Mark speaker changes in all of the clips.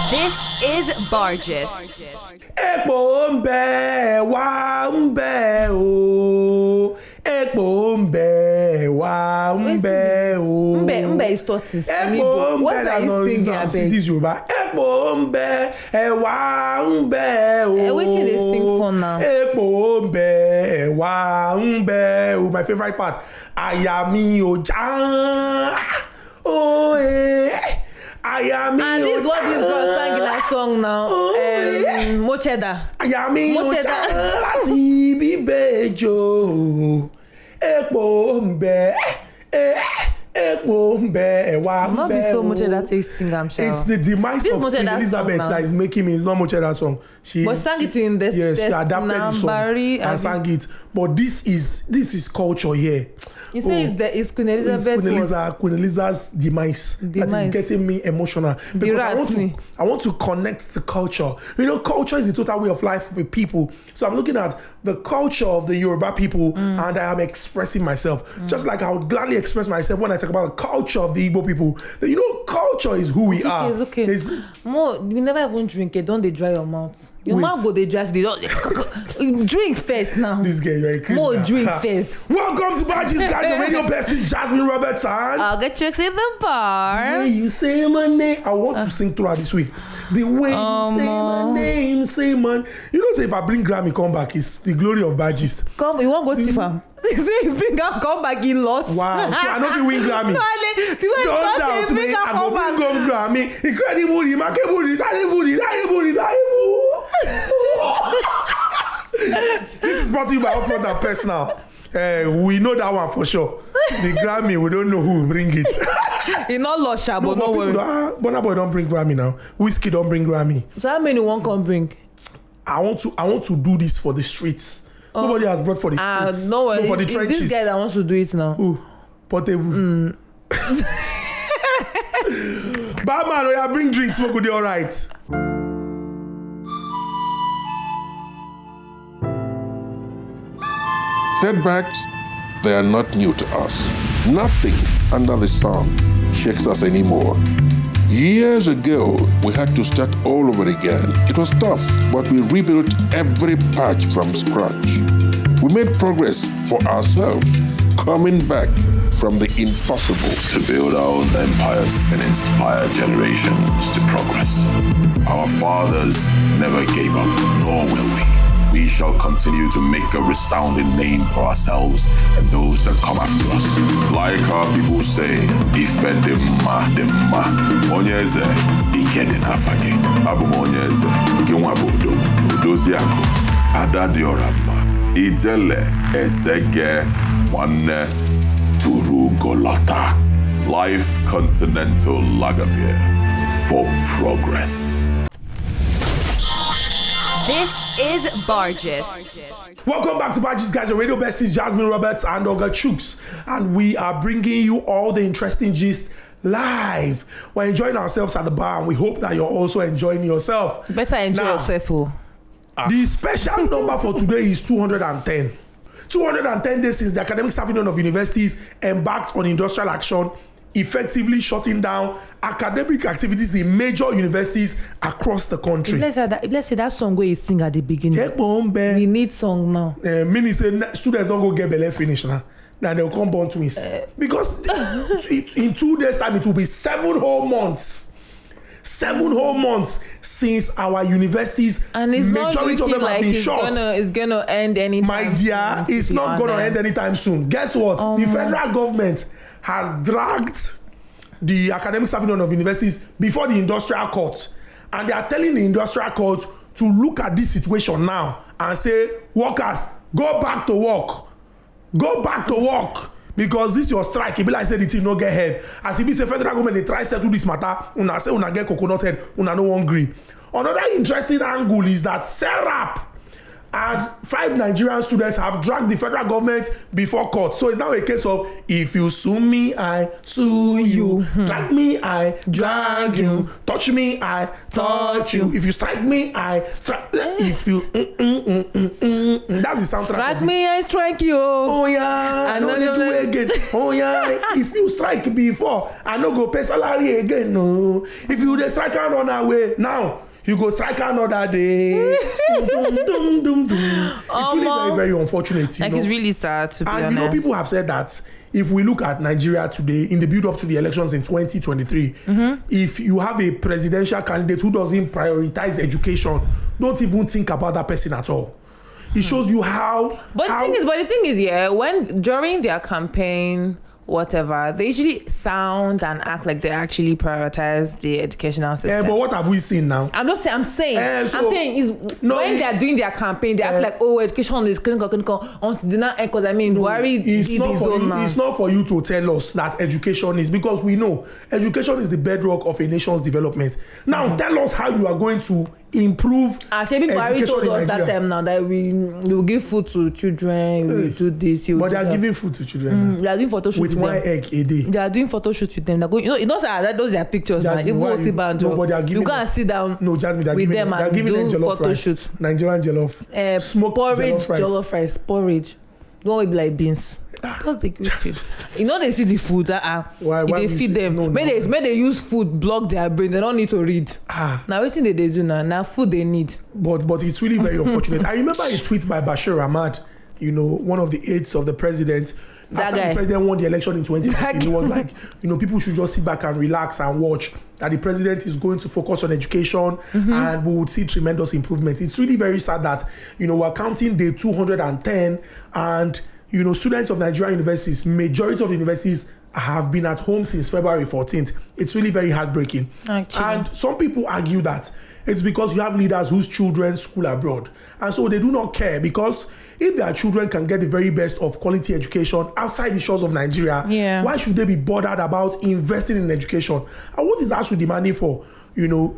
Speaker 1: This is Bargist.
Speaker 2: Epo mbe wa mbe o. Epo mbe wa mbe o.
Speaker 3: Mbe is tortoise.
Speaker 2: Epo mbe
Speaker 3: what are you singing, abeg?
Speaker 2: This Yoruba. Epo mbe wa mbe o.
Speaker 3: Which you dey sing for now?
Speaker 2: Epo mbe wa mbe o. My favorite part. Aya mi o ja. Oh eh.
Speaker 3: And this is what this girl sang in that song now. Mocheda.
Speaker 2: Ayami Mocheda. Láti bíbẹ́jọ́. Epo mbe. Epo mbe wa mbe.
Speaker 3: Not be so Mocheda take sing, I'm sure.
Speaker 2: It's the demise
Speaker 3: this
Speaker 2: of Queen Elizabeth that is making me not Mocheda song. She
Speaker 3: sang it in the
Speaker 2: yes, she adapted the song and sang it. But this is culture here.
Speaker 3: You say it's Queen Elizabeth.
Speaker 2: Queen Elizabeth's demise that is getting me emotional because I want to connect to culture. You know, culture is the total way of life of the people. So I'm looking at the culture of the Yoruba people and I am expressing myself. Just like I would gladly express myself when I talk about the culture of the Igbo people. You know, culture is who we are.
Speaker 3: It's okay. You never even drink it. Don't they dry your mouth? Your mouth go they dry. Drink first now.
Speaker 2: This girl, you're a creep.
Speaker 3: More drink first.
Speaker 2: Welcome to Bargist, guys. The radio best is Jasmine Roberts and
Speaker 1: I'll get chicks in the bar.
Speaker 2: The way you say my name, I want to sing throughout this week. The way you say my name, say man. You know, say if I bring Grammy come back, it's the glory of Bargist.
Speaker 3: Come, you won't go Tifa. Say bring her come back in lots.
Speaker 2: Wow, so I know if you win Grammy. Don't doubt me. I go bring home Grammy. Incredible, remarkable, This is brought to you by Upfront and Personal. We know that one for sure. The Grammy, we don't know who will bring it.
Speaker 3: It's not lost, but no worry.
Speaker 2: Burna Boy don't bring Grammy now. Whiskey don't bring Grammy.
Speaker 3: So how many one can bring?
Speaker 2: I want to do this for the streets. Nobody has brought for the streets.
Speaker 3: No worry.
Speaker 2: For the trenches.
Speaker 3: This guy that wants to do it now.
Speaker 2: Ooh, Portable. Batman, oh yeah, bring drinks. Smoke will be all right.
Speaker 4: Setbacks, they are not new to us. Nothing under the sun shakes us anymore. Years ago, we had to start all over again. It was tough, but we rebuilt every patch from scratch. We made progress for ourselves, coming back from the impossible.
Speaker 5: To build our own empires and inspire generations to progress. Our fathers never gave up, nor will we. We shall continue to make a resounding name for ourselves and those that come after us. Like our people say, Ife demma, onyeze, ike di n'afage. Abum onyeze, ike nwa bodo, odoziako, ada di orama, ijele, esege, wane, turu golota. Life Continental Lager Beer for progress.
Speaker 1: This is Bargist.
Speaker 2: Welcome back to Bargist, guys. The radio besties Jasmine Roberts and Olga Chooks, and we are bringing you all the interesting gist live. We're enjoying ourselves at the bar, and we hope that you're also enjoying yourself.
Speaker 3: Better enjoy yourself.
Speaker 2: The special number for today is 210. 210 days since the Academic Staff Union of Universities embarked on industrial action, effectively shutting down academic activities in major universities across the country.
Speaker 3: Let's say that song where you sing at the beginning. We need song now.
Speaker 2: Meaning say students don't go get belle finish now. Then they'll come born twins. Because in 2 days time it will be 7 whole months. 7 whole months since our universities,
Speaker 3: and it's
Speaker 2: majority of them have been shut.
Speaker 3: It's gonna end anytime.
Speaker 2: My dear, it's not gonna end anytime soon. Guess what? The federal government has dragged the Academic Staff Union of Universities before the industrial court, and they are telling the industrial court to look at this situation now and say, workers, go back to work, because this your strike. It be like say the thing no get head. As if it's a federal government, they try settle this matter. Una say una get coconut head, una no one gree. Another interesting angle is that SERAP And 5 Nigerian students have dragged the federal government before court. So it's now a case of, if you sue me, I sue you. Drag me, I drag you. Touch me, I touch you. If you strike me, I strike. If you that's the soundtrack.
Speaker 3: Strike me, I strike you.
Speaker 2: Oh yeah, I know they do again. Oh yeah, if you strike before, I no go pay salary again. No, if you dey strike and run away now, you go strike another day. It's really very, very unfortunate.
Speaker 3: Like, it's really sad, to be honest.
Speaker 2: And you know, people have said that if we look at Nigeria today, in the build-up to the elections in 2023, if you have a presidential candidate who doesn't prioritize education, don't even think about that person at all. It shows you how.
Speaker 3: But the thing is, yeah, when during their campaign, whatever, they usually sound and act like they actually prioritize the educational system.
Speaker 2: But what have we seen now?
Speaker 3: I'm saying when they are doing their campaign, they act like, oh, education is clinical until they not, because I mean, Buhari did his own now.
Speaker 2: It's not for you to tell us that education is, because we know education is the bedrock of a nation's development. Now tell us how you are going to improve
Speaker 3: education. Buhari told us that time now that we will give food to children, we will do this.
Speaker 2: But they are giving food to children.
Speaker 3: They are doing photo shoot
Speaker 2: with 1 egg a day.
Speaker 3: They are doing photo shoot with them. They're going, you know that those are pictures, man. You go see Banjo. You go and sit down with them and do photo shoot.
Speaker 2: Nigerian jollof. Smoked
Speaker 3: jollof rice. Porridge. Don't be like beans. Just take it. You know they see the food
Speaker 2: why
Speaker 3: they feed them. When they use food block their brain, they don't need to read. Now what thing they do now food they need.
Speaker 2: But it's really very unfortunate. I remember a tweet by Bashir Ahmad, you know, one of the aides of the president. After the president won the election in 2015, he was like, you know, people should just sit back and relax and watch that the president is going to focus on education and we would see tremendous improvement. It's really very sad that, you know, we're counting day 210 and, you know, students of Nigerian universities, majority of the universities have been at home since February 14th. It's really very heartbreaking. Actually. And some people argue that it's because you have leaders whose children school abroad. And so they do not care, because if their children can get the very best of quality education outside the shores of Nigeria, why should they be bothered about investing in education? And what is ASUU demanding for? You know,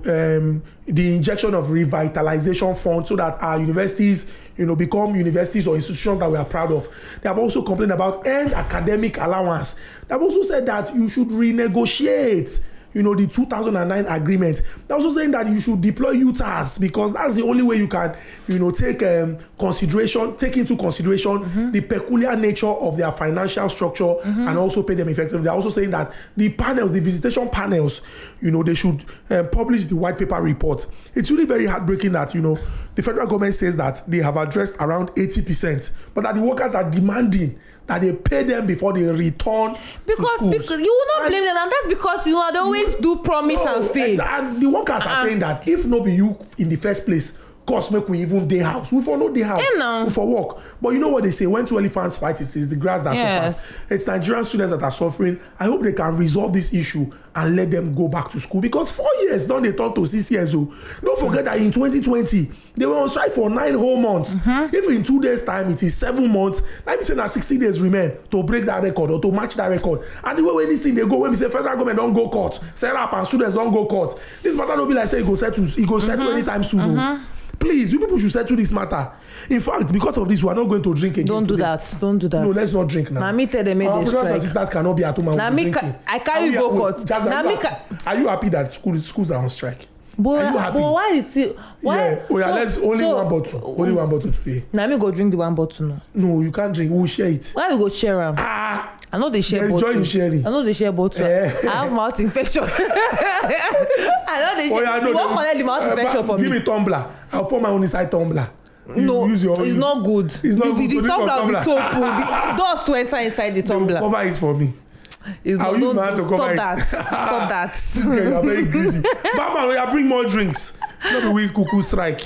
Speaker 2: the injection of revitalization funds so that our universities, you know, become universities or institutions that we are proud of. They have also complained about earned academic allowance. They have also said that you should renegotiate, you know, the 2009 agreement. They're also saying that you should deploy UTAS, because that's the only way you can, you know, take into consideration the peculiar nature of their financial structure and also pay them effectively. They're also saying that the visitation panels, you know, they should publish the white paper report. It's really very heartbreaking that, you know, the federal government says that they have addressed around 80%, but that the workers are demanding that they pay them before they return
Speaker 3: because you will not blame them, and that's because, you know, they always do promise and fail.
Speaker 2: And the workers are saying that if not be you in the first place, cause make we even day house. We for no day house. We for work. But you know what they say? When two elephants fight, it's the grass that suffers. It's Nigerian students that are suffering. I hope they can resolve this issue and let them go back to school, because 4 years don't they turn to 6 years old. Don't forget that in 2020 they were on strike for 9 whole months. If in 2 days time it is 7 months, let me say that 60 days remain to break that record or to match that record. And the way when this thing they go, when we say federal government don't go court, Serap and students don't go court, this matter don't be like say it go settle anytime soon. Please, you people should settle this matter. In fact, because of this, we are not going to drink again.
Speaker 3: Don't do that.
Speaker 2: No, let's not drink now.
Speaker 3: Now me tell them they
Speaker 2: brothers and sisters cannot be at home and drinking.
Speaker 3: I carry go court.
Speaker 2: Are you happy that schools are on strike?
Speaker 3: But, are you happy? But why is it? Why?
Speaker 2: Yeah. Oh yeah, let's only one bottle. Only one bottle today.
Speaker 3: Now me go drink the one bottle now.
Speaker 2: No, you can't drink. We'll share it.
Speaker 3: Why we go share them? I know they share bottle.
Speaker 2: Join sharing.
Speaker 3: I know they share bottle. I have mouth infection. I know they share. You won't collect the mouth infection for me.
Speaker 2: Give me tumbler. I'll pour my own inside tumbler.
Speaker 3: No, it's not good.
Speaker 2: It's not good.
Speaker 3: The tumbler will be so full. The dust to enter inside the tumbler.
Speaker 2: Cover it for me.
Speaker 3: I'll use my hand to cover it. Stop that.
Speaker 2: Okay, you are very greedy. Mama, bring more drinks. Not be we cuckoo strike.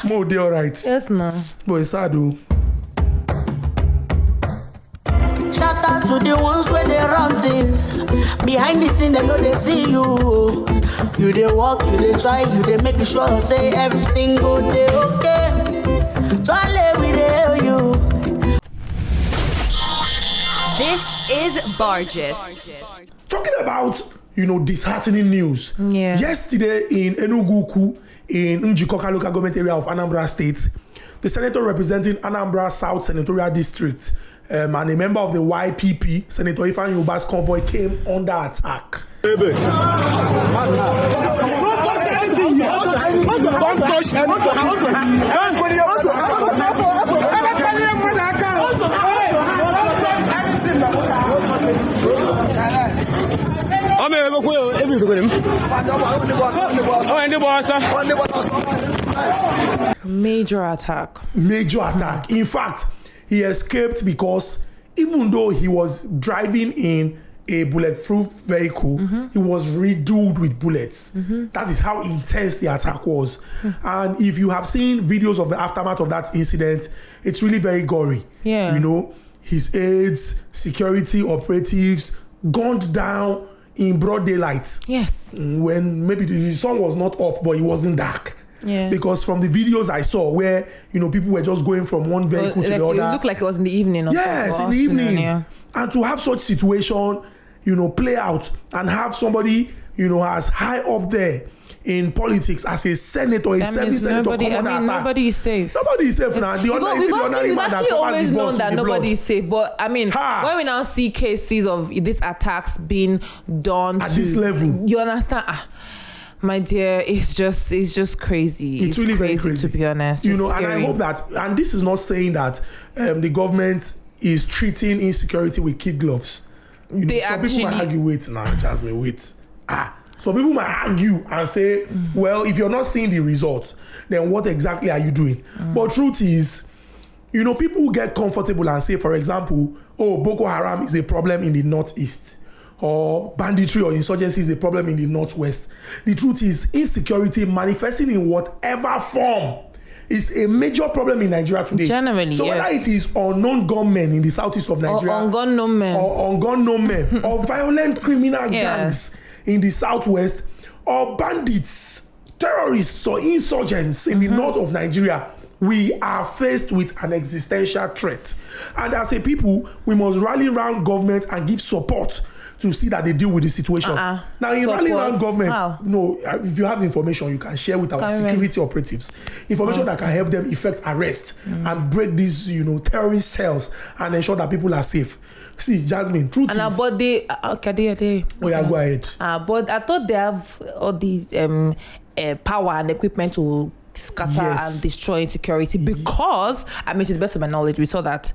Speaker 2: More day alright.
Speaker 3: Yes, no.
Speaker 2: But it's sad though.
Speaker 6: Shout out to the ones where they run things. Behind the scene, they know they see you. You they walk, you they try, you they make sure say everything go they okay. Twale we they hear you.
Speaker 1: This is Bargist.
Speaker 2: Talking about, you know, disheartening news.
Speaker 3: Yeah.
Speaker 2: Yesterday in Enugu, in Njikoka local government area of Anambra State, the senator representing Anambra South Senatorial District, and a member of the YPP, Senator Ifeanyi Ubah's convoy came under attack.
Speaker 7: Don't touch
Speaker 3: Major attack.
Speaker 2: In fact, he escaped because even though he was driving in a bulletproof vehicle, he was riddled with bullets. That is how intense the attack was. And if you have seen videos of the aftermath of that incident, it's really very gory.
Speaker 3: Yeah.
Speaker 2: You know, his aides, security operatives gunned down in broad daylight.
Speaker 3: Yes.
Speaker 2: When maybe the sun was not up, but it wasn't dark.
Speaker 3: Yeah.
Speaker 2: Because from the videos I saw where, you know, people were just going from one vehicle to the other.
Speaker 3: It looked like it was in the evening.
Speaker 2: Yes, in the evening. Yeah. And to have such situation, you know, play out and have somebody, you know, as high up there in politics as a senator, a service senator,
Speaker 3: nobody is safe.
Speaker 2: Nobody is safe now.
Speaker 3: We've actually always known that nobody is safe. But I mean, when we now see cases of these attacks being done
Speaker 2: at this level,
Speaker 3: you understand? My dear, it's just crazy.
Speaker 2: It's really
Speaker 3: crazy,
Speaker 2: very crazy,
Speaker 3: to be honest.
Speaker 2: You
Speaker 3: it's
Speaker 2: know,
Speaker 3: scary.
Speaker 2: and I hope that, and this is not saying that the government is treating insecurity with kid gloves. You know, some people might argue, wait now, Jasmine, wait. So people might argue and say, well, if you're not seeing the result, then what exactly are you doing? But truth is, you know, people get comfortable and say, for example, oh, Boko Haram is a problem in the northeast, or banditry or insurgency is a problem in the northwest. The truth is, insecurity manifesting in whatever form is a major problem in Nigeria today.
Speaker 3: Generally,
Speaker 2: so whether it is unknown gunmen in the southeast of Nigeria,
Speaker 3: or ungunned men,
Speaker 2: or violent criminal gangs in the southwest, or bandits, terrorists, or insurgents in the north of Nigeria, we are faced with an existential threat. And as a people, we must rally around government and give support to see that they deal with the situation. Now, in rallying around government, no, if you have information, you can share with our security operatives. Information that can help them effect arrest and break these, you know, terrorist cells and ensure that people are safe. See, Jasmine, truth is...
Speaker 3: But they... Okay,
Speaker 2: oh, yeah, go ahead.
Speaker 3: But I thought they have all the power and equipment to scatter and destroy insecurity because, I mean, to the best of my knowledge, we saw that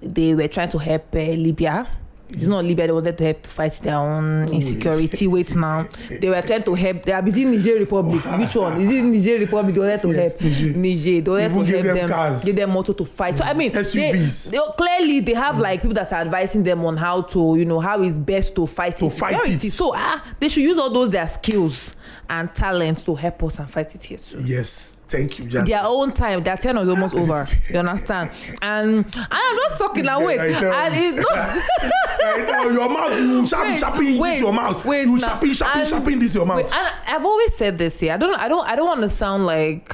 Speaker 3: they were trying to help Libya. It's not Libya, they wanted to help to fight their own insecurity. Wait now. They were trying to help. They are busy in Niger Republic. Which one? Is it Niger Republic? They wanted to help Niger. They wanted to help them, cars. Give them motor to fight. So I mean, they clearly they have like people that are advising them on how to, you know, how it's best to fight insecurity. So they should use all those their skills and talents to help us and fight it here too.
Speaker 2: Yes, thank you, Jasmine.
Speaker 3: Their own time, their turn was almost over. You understand? And I'm just talking now. Wait, and it's not.
Speaker 2: Your mouth, you sharping this your mouth. You sharping this your mouth.
Speaker 3: And I've always said this here. I don't want to sound like.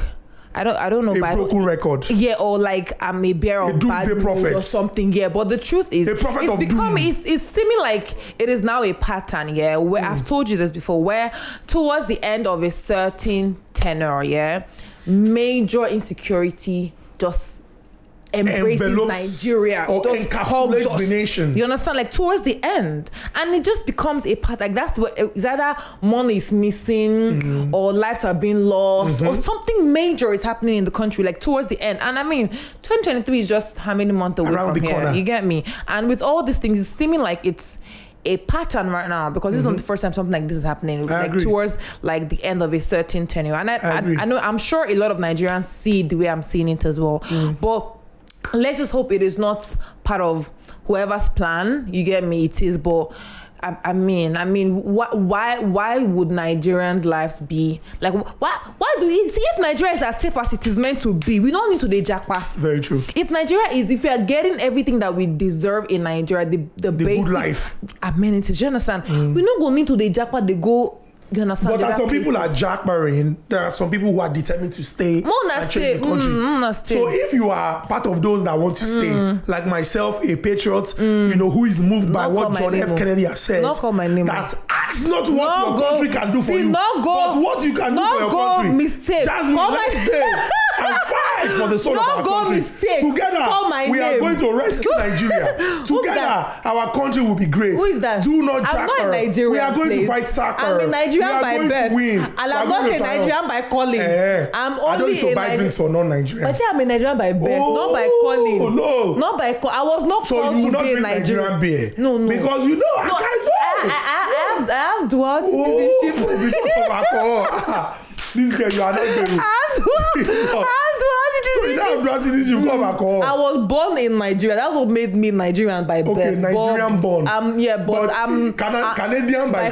Speaker 3: I don't know.
Speaker 2: A broken record.
Speaker 3: Yeah, or like I'm a bearer of bad news or something. Yeah, but the truth is, it's seeming like it is now a pattern. Yeah, where I've told you this before. Where towards the end of a certain tenure, yeah, major insecurity just embraces Nigeria
Speaker 2: or encapsulates the nation.
Speaker 3: You understand? Like towards the end, and it just becomes a part. Like that's what it's either money is missing or lives are being lost or something major is happening in the country. Like towards the end, and I mean, 2023 is just how many months away
Speaker 2: around
Speaker 3: from
Speaker 2: the
Speaker 3: here?
Speaker 2: Corner.
Speaker 3: You get me? And with all these things, it's seeming like it's a pattern right now because this is not the first time something like this is happening. Like towards like the end of a certain tenure, and I know I'm sure a lot of Nigerians see it the way I'm seeing it as well, but. Let's just hope it is not part of whoever's plan. You get me? It is, but I mean, why would Nigerians' lives be like? Why do we see if Nigeria is as safe as it is meant to be? We don't need to the jackpot.
Speaker 2: Very true.
Speaker 3: If we are getting everything that we deserve in Nigeria, the basic
Speaker 2: good life,
Speaker 3: amenities. You understand? We don't go need to the jackpot. They go. You understand?
Speaker 2: But as some people are jackbarring, there are some people who are determined to stay and change the country. So if you are part of those that want to stay, like myself, a patriot, you know, who is moved by what John F. Kennedy has said, that ask not what your country can do for you, but what you can do for your country.
Speaker 3: Mistake.
Speaker 2: Jasmine, let's stay and fight for the soul of our country. Together, we are going to rescue Nigeria. Together, our country will be great.
Speaker 3: Who is that?
Speaker 2: Do not
Speaker 3: I'm
Speaker 2: track
Speaker 3: not
Speaker 2: her.
Speaker 3: a Nigerian.
Speaker 2: We are going to fight soccer.
Speaker 3: I'm a Nigerian by birth. And I'm not a Nigerian by calling. I'm only
Speaker 2: I don't used to buy drinks for non-Nigerians.
Speaker 3: But I'm a Nigerian by birth, not by calling.
Speaker 2: No.
Speaker 3: Not by call. I was not
Speaker 2: so
Speaker 3: called
Speaker 2: you will
Speaker 3: to
Speaker 2: not
Speaker 3: be a
Speaker 2: drink Nigerian beer.
Speaker 3: No.
Speaker 2: Because you know I can't know.
Speaker 3: I have dual citizenship.
Speaker 2: Because of alcohol. This girl, you are not going.
Speaker 3: I have dual citizenship.
Speaker 2: You come alcohol.
Speaker 3: I was born in Nigeria. That's what made me Nigerian by birth.
Speaker 2: Okay, Nigerian born.
Speaker 3: But I'm
Speaker 2: Canadian by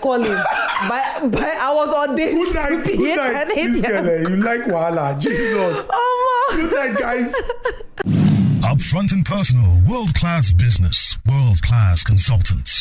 Speaker 3: calling. By I was ordained
Speaker 2: good night,
Speaker 3: to be a Canadian.
Speaker 2: This girl, you like wahala. Jesus. Good night, guys.
Speaker 7: Upfront and personal, world-class business, world-class consultants.